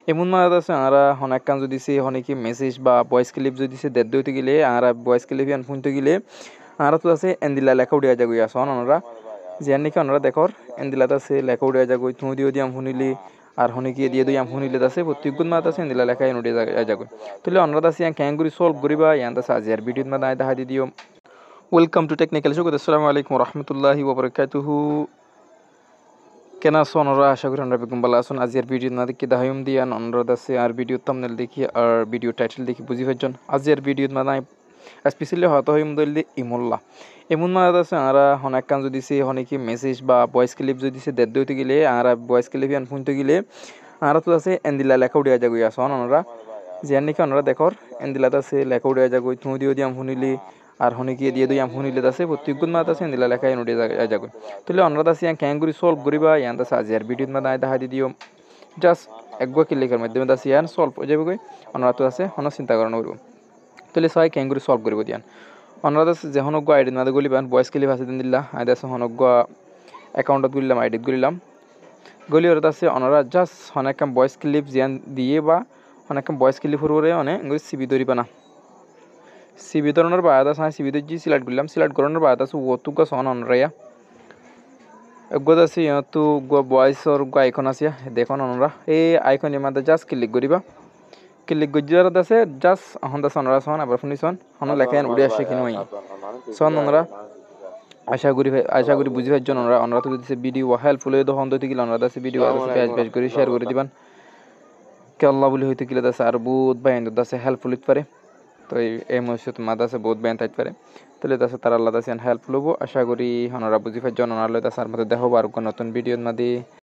এমন মাঝে আছে আমরা অনেক কাম যদি সে অনেকে মেসেজ বা ভয়েস ক্লিপ যদি সে দেড় দইতে গেলে আমরা ভয়েস ক্লিপ ইয়ান শুনতে গেলে আমরা তো আছে এন্দিলা লেখা উড়িয়া যাগুই আসন আমরা যে নাকি আমরা দেখর এন্দিলাতে আছে লেখা উড়িয়া যাগুই তুমি দিও দিয়াম শুনিলি আর হনিকে দিয়ে দিয়াম শুনিলে আছে প্রত্যেকগুণ মাত আছে এন্দিলা লেখা উড়িয়া যাগুই তাহলে আমরা আছে ইয়ান ক্যাঙ্গুরি সলভ করিবা ইয়ান আছে আজিয়ার ভিডিও মা দাই দেখা দিও ওয়েলকাম টু টেকনিক্যাল শো আসসালামু আলাইকুম রহমতুল্লাহি ওয়া বারাকাতুহু কেনা আছো অনরা আশা করি আমরা বেগম ভালো আছেন আজকের ভিডিও না দেখি দাহাইম দিয়ান অনুরোধ আছে আর ভিডিও থাম্বনেল দেখি আর ভিডিও টাইটেল দেখি বুঝি পাইছেন আজকের ভিডিও না স্পেশালি হয়তো হইম দইলে ইমুল্লাহ এমন মাঝে আছে আমরা অনেক কাম যদি সে অনেকে মেসেজ বা ভয়েস ক্লিপ যদি সে দেড় দইতে গেলে আমরা ভয়েস ক্লিপ ইয়ান শুনতে গেলে আমরা তো আছে এন্দিলা লেখা উড়িয়া যাগুই আসন আমরা যে নাকি আমরা দেখর এন্দিলাতে আছে লেখা উড়িয়া যাগুই তুমি দিও দিয়াম শুনিলি আর হনিকে দিয়ে দিয়াম শুনিলে আছে প্রত্যেকগুণ মাত আছে এন্দিলা লেখা উড়িয়া যাগুই তাহলে আমরা আছে ইয়ান ক্যাঙ্গুরি সলভ করিবা ইয়ান আছে আজিয়ার ভিডিও মা দাই দেখা দিও জাস্ট একবার ক্লিকের মাধ্যমে আছে ইয়ান সলভ হয়ে যাবে আমরা তো আছে কোনো চিন্তা করা করব তাহলে সবাই ক্যাঙ্গুরি সলভ করব দিয়ান আমরা আছে যে হনগ্য আইডি না গলিবান ভয়েস ক্লিপ আছে দিন দিল্লা আইডি আছে হনগ্য অ্যাকাউন্টত গলিলাম আইডিত গলিলাম গলি ওর আছে ওনারা জাস্ট অনেক কাম ভয়েস ক্লিপ জিয়ান দিয়ে বা অনেক কাম ভয়েস ক্লিপ হরে অনেক সিবি ধরিবা না সিবি ধরনের বাদ আছে সিবি ধরি সিলেক্ট করলাম সিলেক্ট করানোর বাদ আছে ওতুকা সন অনরাইয়া একগত আছে তো ভয়েসর আইকন আছে দেখুন ওনারা এই আইকনের মধ্যে জাস্ট ক্লিক করিবা ক্লিক গজ্জার আছে জাস্ট এখন দাস অনরা সন আবার শুনিছন হন লেখেন উড়ে আসে কিনো সন ওনারা আশা করি বুঝি পাইছেন ওনারা তো দিছে ভিডিও হেল্পফুল হয়ে হন দইতে গেলে ওনারা আছে ভিডিও আছে পেজ করে শেয়ার করে দিবেন কে আল্লাহ বলি হইতে গেলে আছে আর বহুত বাইন আছে হেল্পফুল হইতে পারে তো এই মসজিদ মাদ আছে বহুত বাইন থাকতে পারে তাহলে আছে তার আল্লাহ আছে হেল্পফুল হবো আশা করি ওনারা বুঝি পাইছেন ওনারা আছে আর মধ্যে দেখো আর নতুন ভিডিওর মধ্যে